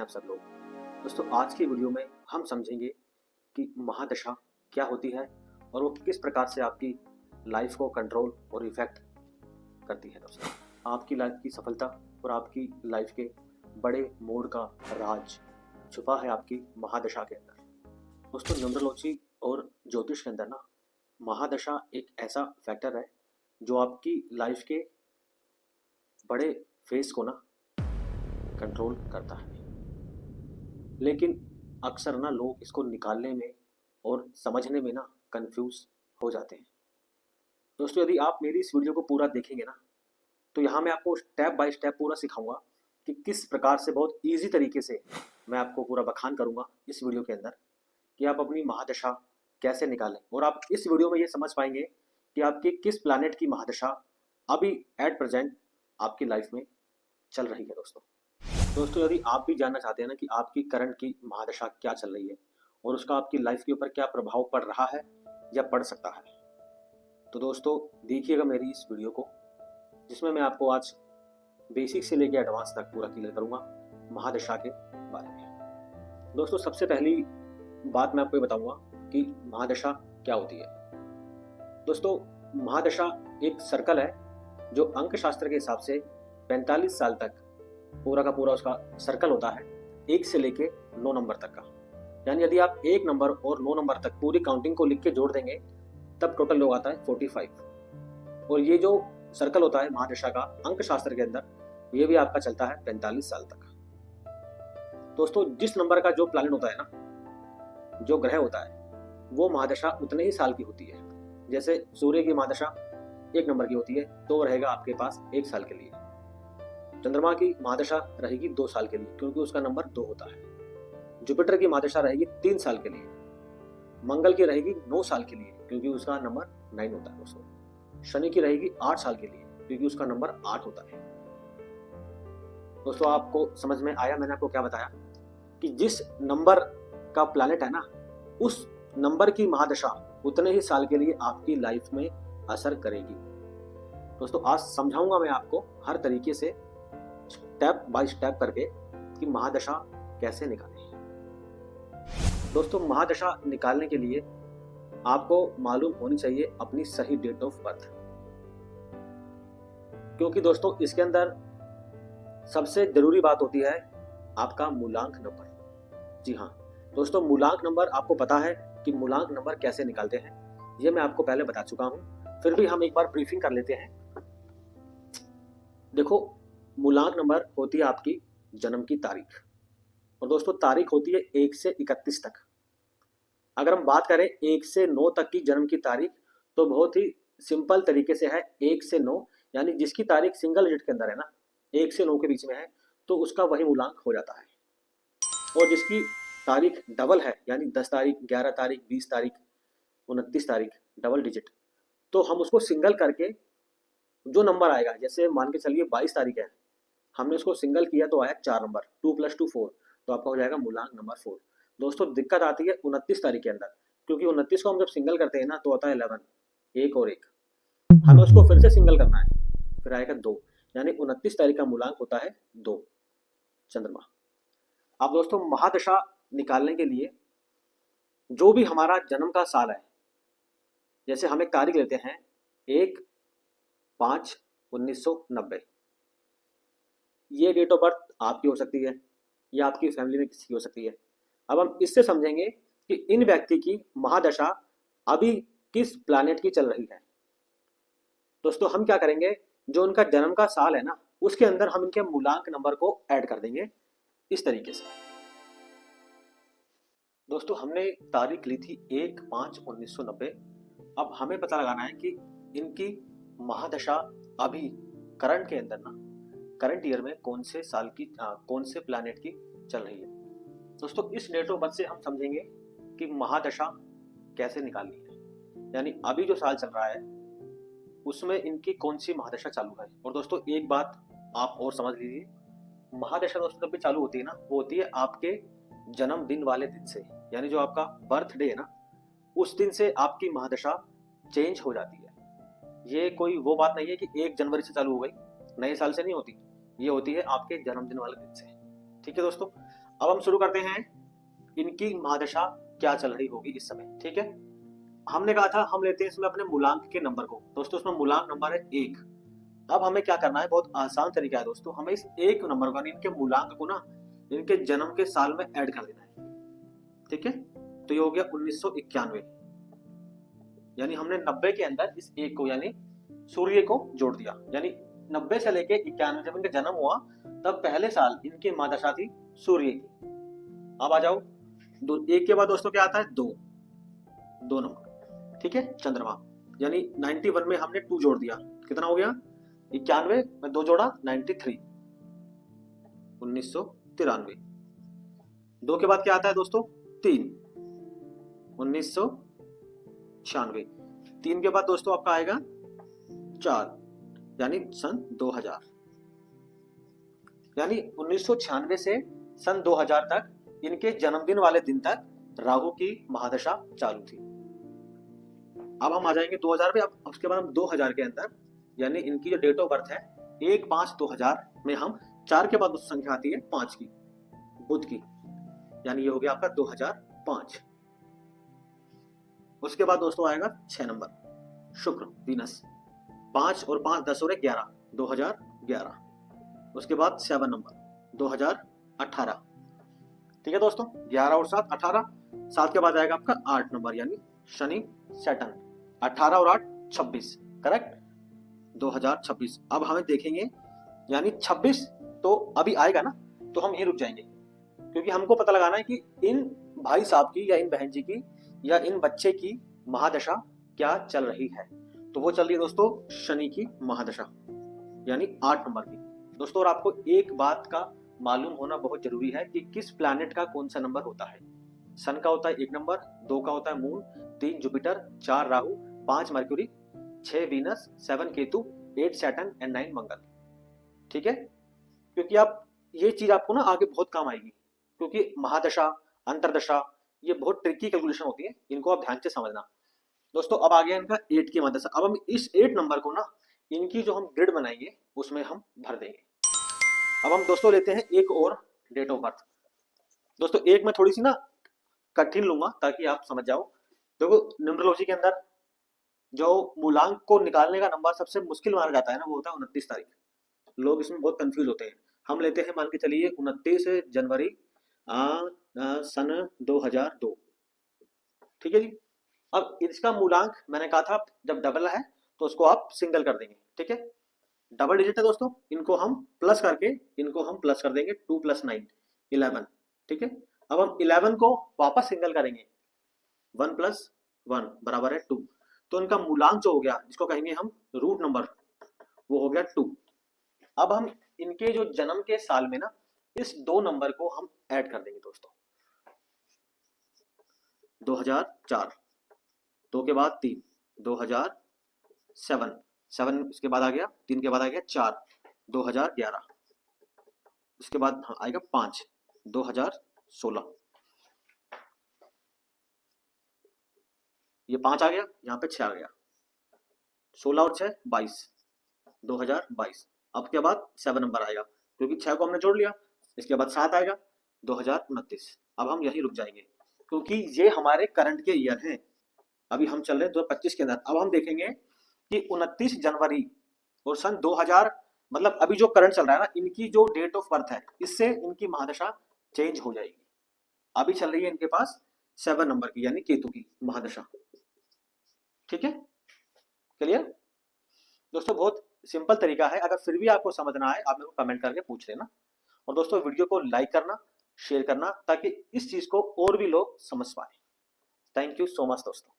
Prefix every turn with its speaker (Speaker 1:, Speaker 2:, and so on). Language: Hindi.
Speaker 1: सब लोग। दोस्तों आज की वीडियो में हम समझेंगे कि महादशा क्या होती है और वो किस प्रकार से आपकी लाइफ को कंट्रोल और इफेक्ट करती है। दोस्तों आपकी लाइफ की सफलता और आपकी लाइफ के बड़े मोड़ का राज छुपा है आपकी महादशा के अंदर। दोस्तों न्यूमरोलॉजी और ज्योतिष के अंदर ना महादशा एक ऐसा फैक्टर है जो आपकी लाइफ के बड़े फेस को ना कंट्रोल करता है, लेकिन अक्सर ना लोग इसको निकालने में और समझने में ना कंफ्यूज हो जाते हैं। दोस्तों यदि आप मेरी इस वीडियो को पूरा देखेंगे ना तो यहाँ मैं आपको स्टेप बाय स्टेप पूरा सिखाऊंगा कि किस प्रकार से बहुत इजी तरीके से मैं आपको पूरा बखान करूंगा इस वीडियो के अंदर कि आप अपनी महादशा कैसे निकालें। और आप इस वीडियो में ये समझ पाएंगे कि आपकी किस प्लैनेट की महादशा अभी एट प्रेजेंट आपकी लाइफ में चल रही है। दोस्तों यदि आप भी जानना चाहते हैं ना कि आपकी करंट की महादशा क्या चल रही है और उसका आपकी लाइफ के ऊपर क्या प्रभाव पड़ रहा है या पड़ सकता है, तो दोस्तों देखिएगा मेरी इस वीडियो को, जिसमें मैं आपको आज बेसिक से लेकर एडवांस तक पूरा क्लियर करूंगा महादशा के बारे में। दोस्तों सबसे पहली बात मैं आपको ये बताऊंगा कि महादशा क्या होती है। दोस्तों महादशा एक सर्कल है जो अंक शास्त्र के हिसाब से 45 साल तक पूरा का पूरा उसका सर्कल होता है, 1 से लेके 9 नंबर तक का। यानी यदि आप 1 नंबर और 9 नंबर तक पूरी काउंटिंग को लिख के जोड़ देंगे तब टोटल लोग आता है 45। और ये जो सर्कल होता है महादशा का अंक शास्त्र के अंदर, ये भी आपका चलता है 45 साल तक। दोस्तों जिस नंबर का जो प्लैनेट होता है ना, जो ग्रह होता है, वो महादशा उतने ही साल की होती है। जैसे सूर्य की महादशा 1 नंबर की होती है तो रहेगा आपके पास 1 साल के लिए। चंद्रमा की महादशा रहेगी 2 साल के लिए क्योंकि उसका नंबर 2 होता है। जुपिटर की महादशा रहेगी 3 साल के लिए। मंगल की रहेगी 9 साल के लिए क्योंकि उसका नंबर 9 होता है। दोस्तों शनि की रहेगी 8 साल के लिए क्योंकि उसका नंबर 8 होता है। दोस्तों आपको समझ में आया मैंने आपको क्या बताया कि जिस नंबर का प्लैनेट है ना, उस नंबर की महादशा उतने ही साल के लिए आपकी लाइफ में असर करेगी। दोस्तों आज समझाऊंगा मैं आपको हर तरीके से स्टेप बाय स्टेप करके कि महादशा कैसे निकालें। दोस्तों महादशा निकालने के लिए आपको मालूम होनी चाहिए अपनी सही डेट ऑफ बर्थ, क्योंकि दोस्तों इसके अंदर सबसे जरूरी बात होती है आपका मूलांक नंबर। जी हाँ दोस्तों, मूलांक नंबर आपको पता है कि मूलांक नंबर कैसे निकालते हैं, ये मैं आपको पहले बता चुका हूं, फिर भी हम एक बार ब्रीफिंग कर लेते हैं। देखो मूलांक नंबर होती है आपकी जन्म की तारीख, और दोस्तों तारीख होती है 1 से 31 तक। अगर हम बात करें 1 से 9 तक की जन्म की तारीख, तो बहुत ही सिंपल तरीके से है 1 से 9, यानी जिसकी तारीख सिंगल डिजिट के अंदर है ना, 1 से 9 के बीच में है, तो उसका वही मूलांक हो जाता है। और जिसकी तारीख डबल है, यानी 10 तारीख, 11 तारीख, 20 तारीख, 29 तारीख, डबल डिजिट, तो हम उसको सिंगल करके जो नंबर आएगा, जैसे मान के चलिए 22 तारीख है, हमने उसको सिंगल किया तो आया 4 नंबर, 2 + 2 4, तो आपका हो जाएगा मूलांक नंबर 4। दोस्तों दिक्कत आती है 29 तारीख के अंदर, क्योंकि 29 को हम जब सिंगल करते हैं ना तो आता है 11, 1 और 1, हमें उसको फिर से सिंगल करना है, फिर आएगा 2, यानी 29 तारीख का मूलांक होता है 2 चंद्रमा। अब दोस्तों महादशा निकालने के लिए जो भी हमारा जन्म का साल है, जैसे हम एक तारीख लेते हैं 1/5/1990, ये डेट ऑफ बर्थ आपकी हो सकती है या आपकी फैमिली में किसी की हो सकती है। अब हम इससे समझेंगे कि इन व्यक्ति की महादशा अभी किस प्लैनेट की चल रही है। दोस्तों हम क्या करेंगे, जो उनका जन्म का साल है ना, उसके अंदर हम इनके मूलांक नंबर को ऐड कर देंगे इस तरीके से। दोस्तों हमने तारीख ली थी 1/5/1990। अब हमें पता लगाना है कि इनकी महादशा अभी करंट के अंदर ना, करंट ईयर में कौन से साल की कौन से प्लैनेट की चल रही है। दोस्तों इस डेट ऑफ बर्थ से हम समझेंगे कि महादशा कैसे निकालनी है, यानी अभी जो साल चल रहा है उसमें इनकी कौन सी महादशा चालू है। और दोस्तों एक बात आप और समझ लीजिए, महादशा दोस्तों जब भी चालू होती है ना, वो होती है आपके जन्मदिन वाले दिन से, यानी जो आपका बर्थडे है ना, उस दिन से आपकी महादशा चेंज हो जाती है। ये कोई वो बात नहीं है कि 1 जनवरी से चालू हो गई, नए साल से नहीं होती, ये होती है आपके जन्मदिन वाले दिन से। ठीक है दोस्तों, अब हम शुरू करते हैं, इनकी महादशा क्या चल रही होगी इस समय। ठीक है, हमने कहा था हम लेते हैं इसमें अपने मूलांक के नंबर को। दोस्तों इसमें मूलांक नंबर है 1। अब हमें क्या करना है, बहुत आसान तरीका है दोस्तों, हमें इस एक नंबर को, इनके मूलांक को ना इनके जन्म के साल में ऐड कर देना है। ठीक है, तो ये हो गया 1991, यानी हमने 90 के अंदर इस एक को यानी सूर्य को जोड़ दिया, यानी 90 से लेके 91 जब इनका जन्म हुआ तब पहले साल इनकी महादशा थी सूर्य की। अब आ जाओ, एक के बाद दोस्तों क्या आता है, दो नंबर। ठीक है, चंद्रमा, यानी 91 में हमने 2 जोड़ दिया, कितना हो गया 91 में 2 जोड़ा 93, 1993। 2 के बाद क्या आता है दोस्तों, 3, 1996। 3 के बाद दोस्तों आपका आएगा 4, यानी सन 2000, यानी 1996 से सन 2000 तक इनके जन्मदिन वाले दिन तक राहु की महादशा चालू थी। अब हम आ जाएंगे 2000 पे। अब उसके बाद हम 2000 के अंदर, यानी इनकी जो डेट ऑफ बर्थ है 1/5/2000 में हम 4 के बाद संख्या आती है 5 की, बुध की, यानी ये हो गया आपका 2005। उसके बाद दोस्तों आएगा 6 नंबर, शुक्र, वीनस, 5 और 5 10 और 11, 2011। उसके बाद 7 नंबर 2018। ठीक है दोस्तों, 11 और 7 18। 7 के बाद आएगा आपका 8 नंबर, यानी शनि, सैटर्न, 18 और 8 26, करेक्ट, 2026। अब हमें देखेंगे, यानी 26 तो अभी आएगा ना, तो हम यहीं रुक जाएंगे, क्योंकि हमको पता लगाना है कि इन भाई साहब की या इन बहन जी की या इन बच्चे की महादशा क्या चल रही है। तो वो चल रही है दोस्तों शनि की महादशा, यानी 8 नंबर की। दोस्तों और आपको एक बात का मालूम होना बहुत जरूरी है कि किस प्लैनेट का कौन सा नंबर होता है। सन का होता है 1 नंबर, 2 का होता है moon, 3 Jupiter, 4 Rahu, 5 mercury, 6 Venus, 7 Ketu, 8 Saturn and 9 मंगल। ठीक है, क्योंकि आप ये चीज आपको ना आगे बहुत काम आएगी, क्योंकि महादशा, अंतरदशा, ये बहुत ट्रिकी कैलकुलेशन होती है, इनको आप ध्यान से समझना। दोस्तों अब आ गया इनका 8 की महादशा। अब हम इस 8 नंबर को ना इनकी जो हम ग्रिड बनाएंगे उसमें हम भर देंगे। अब हम दोस्तों लेते हैं एक और डेट ऑफ बर्थ। दोस्तों एक में थोड़ी सी ना कठिन लूंगा ताकि आप समझ जाओ। देखो न्यूमरोलॉजी के अंदर जो मूलांक को निकालने का नंबर सबसे मुश्किल माना जाता है ना, वो होता है 29 तारीख। लोग इसमें बहुत कंफ्यूज होते हैं। हम लेते हैं, मान के चलिए 29 जनवरी सन 2002। ठीक है जी। अब इसका मूलांक मैंने कहा था जब डबल है तो उसको आप सिंगल कर देंगे। ठीक है, डबल डिजिट है दोस्तों, इनको हम प्लस कर देंगे, 2 + 9 11। ठीक है, अब हम 11 को वापस सिंगल करेंगे, 1 + 1 बराबर है 2। तो इनका मूलांक जो हो गया, जिसको कहेंगे हम रूट नंबर, वो हो गया 2। अब हम इनके जो जन्म के साल में ना इस 2 नंबर को हम ऐड कर देंगे दोस्तों, 2004, 2 के बाद 3, 2007, 7 इसके बाद आ गया, 3 के बाद आ गया 4, 2011, इसके बाद आएगा 5, 2016। ये 5 आ गया, यहाँ पे 6 आ गया, 16 और 6 22, 2022। अब के बाद 7 नंबर आएगा, क्योंकि 6 को हमने जोड़ लिया। इसके बाद 7 आएगा, 2029। अब हम यहीं रुक जाएंगे, क्योंकि ये हमारे करंट के ईयर हैं। अभी हम चल रहे हैं 2025 के अंदर। अब हम देखेंगे कि 29 जनवरी और सन 2000, मतलब अभी जो करंट चल रहा है ना, इनकी जो डेट ऑफ बर्थ है, इससे इनकी महादशा चेंज हो जाएगी। अभी चल रही है इनके पास 7 नंबर की, यानी केतु की महादशा। ठीक है, क्लियर दोस्तों? बहुत सिंपल तरीका है। अगर फिर भी आपको समझना है, आप मेरे को कमेंट करके पूछ लेना। और दोस्तों वीडियो को लाइक करना, शेयर करना, ताकि इस चीज को और भी लोग समझ पाए। थैंक यू सो मच दोस्तों।